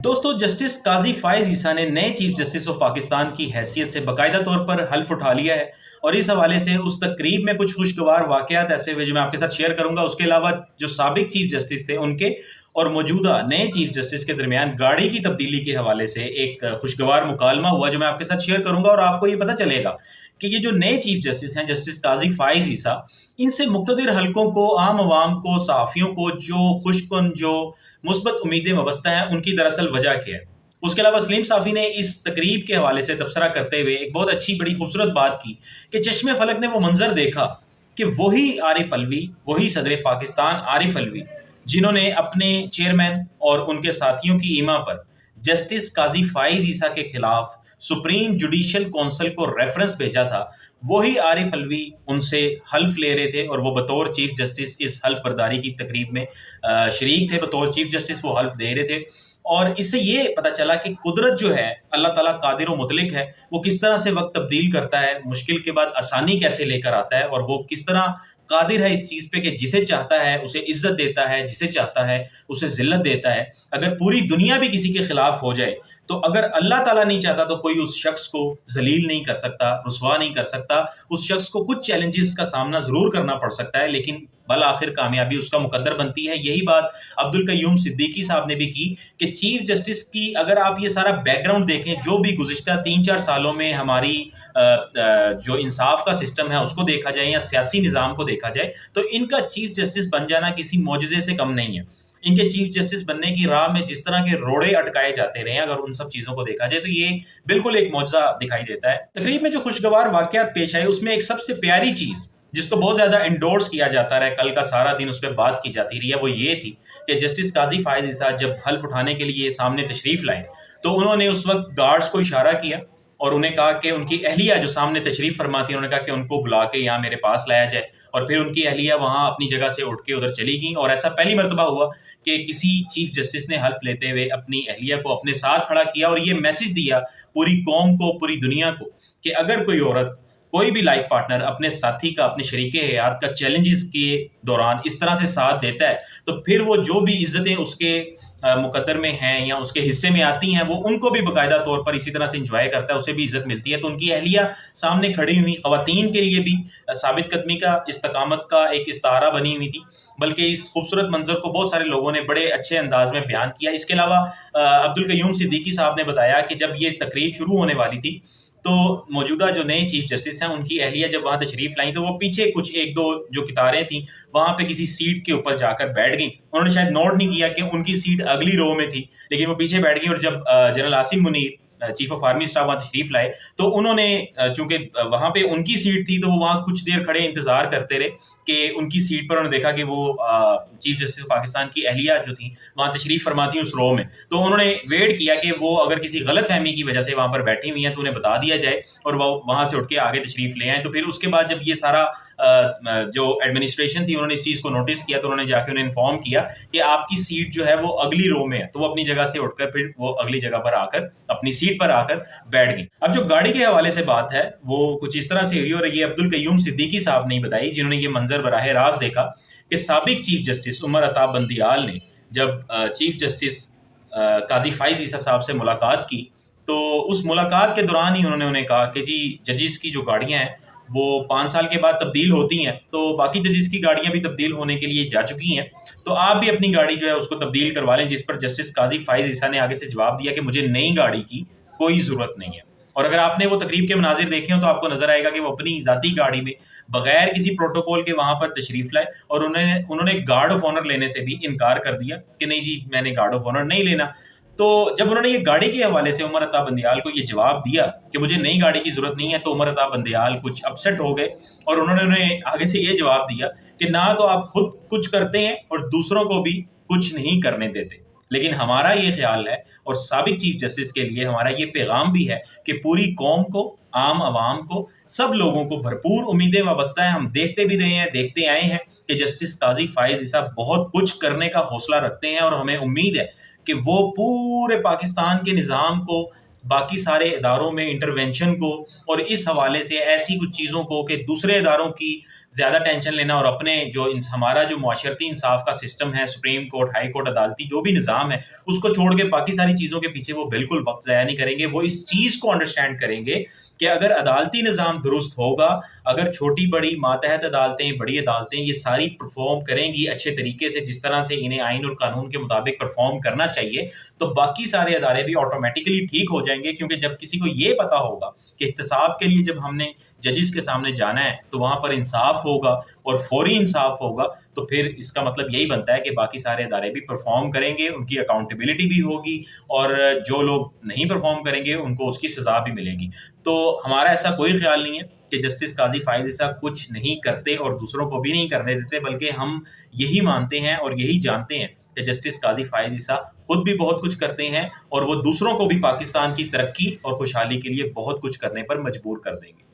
दोस्तों, जस्टिस काजी फायज ईसा ने नए चीफ जस्टिस ऑफ पाकिस्तान की हैसियत से बाकायदा तौर पर हल्फ उठा लिया है। और इस हवाले से उस तकरीब में कुछ खुशगवार वाकयात ऐसे हुए जो मैं आपके साथ शेयर करूंगा। उसके अलावा जो साबिक चीफ जस्टिस थे उनके और मौजूदा नए चीफ जस्टिस के दरमियान गाड़ी की तब्दीली के हवाले से एक खुशगवार मुकालमा हुआ जो मैं आपके साथ शेयर करूंगा। और आपको ये पता चलेगा कि ये जो नए चीफ जस्टिस हैं, जस्टिस काजी फायज ईसा, इनसे मुक्तदिर हलकों को, आम आवाम को, सहाफ़ियों को जो खुशकुन, जो मुस्बत उम्मीदें वाबस्ता हैं, उनकी दरअसल वजह क्या है। उसके अलावा सलीम साफ़ी ने इस तकरीब के हवाले से तबसरा करते हुए एक बहुत अच्छी बड़ी खूबसूरत बात की कि चश्मे फलक ने वो मंजर देखा कि वही आरिफ अलवी, वही सदर पाकिस्तान आरिफ अलवी, जिन्होंने अपने चेयरमैन और उनके साथियों की ईमा पर जस्टिस काजी फायज ईसा के खिलाफ सुप्रीम जुडिशल काउंसिल को रेफरेंस भेजा था, वही आरिफ अलवी उनसे हल्फ ले रहे थे और वो बतौर चीफ जस्टिस इस हल्फ बर्दारी की तकरीब में शरीक थे। बतौर चीफ जस्टिस वो हल्फ दे रहे थे। और इससे ये पता चला कि कुदरत जो है, अल्लाह ताला कादिर व मुतलिक है, वो किस तरह से वक्त तब्दील करता है, मुश्किल के बाद आसानी कैसे लेकर आता है, और वो किस तरह कादिर है इस चीज़ पे कि जिसे चाहता है उसे इज्जत देता है, जिसे चाहता है उसे जिल्लत देता है। अगर पूरी दुनिया भी किसी के खिलाफ हो जाए तो अगर अल्लाह ताला नहीं चाहता तो कोई उस शख्स को जलील नहीं कर सकता, रुसवा नहीं कर सकता। उस शख्स को कुछ चैलेंजेस का सामना ज़रूर करना पड़ सकता है, लेकिन बल आखिर कामयाबी उसका मुकद्दर बनती है। यही बात अब्दुल कय्यूम सिद्दीकी साहब ने भी की कि चीफ जस्टिस की अगर आप ये सारा बैकग्राउंड देखें, जो भी गुज़िश्ता 3-4 सालों में हमारी जो इंसाफ का सिस्टम है उसको देखा जाए या सियासी निज़ाम को देखा जाए, तो इनका चीफ जस्टिस बन जाना किसी मौजज़े से कम नहीं है। इनके चीफ जस्टिस बनने की राह में जिस तरह के रोड़े अटकाए जाते रहे हैं, अगर उन सब चीज़ों को देखा जाए तो ये बिल्कुल एक मौजज़ा दिखाई देता है। तकरीब में जो खुशगवार वाक़यात पेश आए उसमें एक सबसे प्यारी चीज़ जिसको बहुत ज़्यादा एंडोर्स किया जाता रहा, कल का सारा दिन उस पर बात की जाती रही है, वो ये थी कि जस्टिस काजी फायज ईसा जब हल्फ उठाने के लिए सामने तशरीफ़ लाए तो उन्होंने उस वक्त गार्ड्स को इशारा किया और उन्हें कहा कि उनकी अहलिया जो सामने तशरीफ़ फरमाती, उन्होंने कहा कि उनको बुला के यहाँ मेरे पास लाया जाए। और फिर उनकी अहलिया वहाँ अपनी जगह से उठ के उधर चली गई। और ऐसा पहली मरतबा हुआ कि किसी चीफ जस्टिस ने हल्फ लेते हुए अपनी अहलिया को अपने साथ खड़ा किया और ये मैसेज दिया पूरी कौम को, पूरी दुनिया को, कि अगर कोई औरत, कोई भी लाइफ पार्टनर अपने साथी का, अपने शरीके हयात का चैलेंजेस के दौरान इस तरह से साथ देता है तो फिर वो जो भी इज्जतें उसके मुकद्दर में हैं या उसके हिस्से में आती हैं वो उनको भी बाकायदा तौर पर इसी तरह से इंजॉय करता है, उसे भी इज्जत मिलती है। तो उनकी अहलिया सामने खड़ी हुई ख़वातीन के लिए भी साबित कदमी का, इस्तकामत का एक इस्तारा बनी हुई थी। बल्कि इस खूबसूरत मंजर को बहुत सारे लोगों ने बड़े अच्छे अंदाज में बयान किया। इसके अलावा अब्दुल कय्यूम सिद्दीकी साहब ने बताया कि जब ये तकरीब शुरू होने वाली थी तो मौजूदा जो नए चीफ जस्टिस हैं उनकी अहलिया जब वहाँ तशरीफ़ लाई तो वो पीछे कुछ 1-2 जो कितारें थी वहाँ पे किसी सीट के ऊपर जाकर बैठ गई। उन्होंने शायद नोट नहीं किया कि उनकी सीट अगली रो में थी, लेकिन वो पीछे बैठ गई। और जब general Asim Munir, chief of army staff, वहाँ तशरीफ़ लाए तो उन्होंने, चूंकि वहाँ पे उनकी सीट थी, तो वो वहाँ कुछ देर खड़े इंतज़ार करते रहे कि उनकी सीट पर उन्होंने देखा कि वो चीफ जस्टिस पाकिस्तान की अहलिया जो थी वहाँ तशरीफ़ फरमाती उस रो में। तो उन्होंने वेट किया कि वो अगर किसी गलत फहमी की वजह से वहाँ पर बैठी हुई हैं तो उन्हें बता दिया जाए और वो वहाँ से उठ के आगे तशरीफ़ ले आए। तो फिर उसके बाद जब ये सारा जो एडमिनिस्ट्रेशन थी उन्होंने इस चीज़ को नोटिस किया तो उन्होंने जाके उन्हें इन्फॉर्म किया कि आपकी सीट जो है वो अगली रो में है। तो वो अपनी जगह से उठकर फिर वो अगली जगह पर आकर अपनी सीट पर आकर बैठ गई। अब जो गाड़ी के हवाले से बात है वो कुछ इस तरह से हुई और ये अब्दुल कय्यूम सिद्दीकी साहब ने बताई, जिन्होंने ये मंजर बराह रास्त देखा कि साबिक चीफ जस्टिस उमर अता बंदियाल ने जब चीफ जस्टिस काजी फायज ईसा साहब से मुलाकात की तो उस मुलाकात के दौरान ही उन्होंने कहा कि जी, जजिस की जो गाड़ियाँ हैं वो 5 साल के बाद तब्दील होती हैं, तो बाकी जजिस की गाड़ियां भी तब्दील होने के लिए जा चुकी हैं, तो आप भी अपनी गाड़ी जो है उसको तब्दील करवा लें। जिस पर जस्टिस काजी फायज ईसा ने आगे से जवाब दिया कि मुझे नई गाड़ी की कोई ज़रूरत नहीं है। और अगर आपने वो तकरीब के मनाजिर देखे हो तो आपको नजर आएगा कि वो अपनी ज़ाती गाड़ी में बगैर किसी प्रोटोकॉल के वहाँ पर तशरीफ़ लाए और उन्होंने गार्ड ऑफ ऑनर लेने से भी इनकार कर दिया कि नहीं जी, मैंने गार्ड ऑफ ऑनर नहीं लेना। तो जब उन्होंने ये गाड़ी के हवाले से उमर अता बंदियाल को ये जवाब दिया कि मुझे नई गाड़ी की ज़रूरत नहीं है, तो उमर अता बंदियाल कुछ अपसेट हो गए और उन्होंने उन्हें आगे से ये जवाब दिया कि ना तो आप खुद कुछ करते हैं और दूसरों को भी कुछ नहीं करने देते। लेकिन हमारा ये ख्याल है और साबिक चीफ जस्टिस के लिए हमारा ये पैगाम भी है कि पूरी कौम को, आम आवाम को, सब लोगों को भरपूर उम्मीदें वाबस्ता है। हम देखते भी रहे हैं, देखते आए हैं कि जस्टिस काजी फायज ईसा बहुत कुछ करने का हौसला रखते हैं और हमें उम्मीद है कि वो पूरे पाकिस्तान के निज़ाम को, बाकी सारे इदारों में इंटरवेंशन को और इस हवाले से ऐसी कुछ चीज़ों को कि दूसरे इदारों की ज़्यादा टेंशन लेना और अपने हमारा जो मुआशरती इंसाफ का सिस्टम है, सुप्रीम कोर्ट, हाई कोर्ट, अदालती जो भी निज़ाम है, उसको छोड़ के बाकी सारी चीज़ों के पीछे वो बिल्कुल वक्त ज़ाया नहीं करेंगे। वो इस चीज़ को अंडरस्टैंड करेंगे कि अगर अदालती निज़ाम दुरुस्त होगा, अगर छोटी बड़ी मातहत अदालतें, बड़ी अदालतें ये सारी परफॉर्म करेंगी अच्छे तरीके से, जिस तरह से इन्हें आइन और कानून के मुताबिक परफॉर्म करना चाहिए, तो बाकी सारे अदारे भी ऑटोमेटिकली ठीक हो जाएंगे। क्योंकि जब किसी को ये पता होगा कि एहतसाब के लिए जब हमने जजिस के सामने जाना है तो वहाँ पर इंसाफ होगा और फौरी इंसाफ होगा, तो फिर इसका मतलब यही बनता है कि बाकी सारे अदारे भी परफॉर्म करेंगे, उनकी अकाउंटेबिलिटी भी होगी और जो लोग नहीं परफॉर्म करेंगे उनको उसकी सज़ा भी मिलेगी। तो हमारा ऐसा कोई ख्याल नहीं है कि जस्टिस काजी फाइज ईसा कुछ नहीं करते और दूसरों को भी नहीं करने देते, बल्कि हम यही मानते हैं और यही जानते हैं कि जस्टिस काजी फाइज ईसा खुद भी बहुत कुछ करते हैं और वो दूसरों को भी पाकिस्तान की तरक्की और खुशहाली के लिए बहुत कुछ करने पर मजबूर कर देंगे।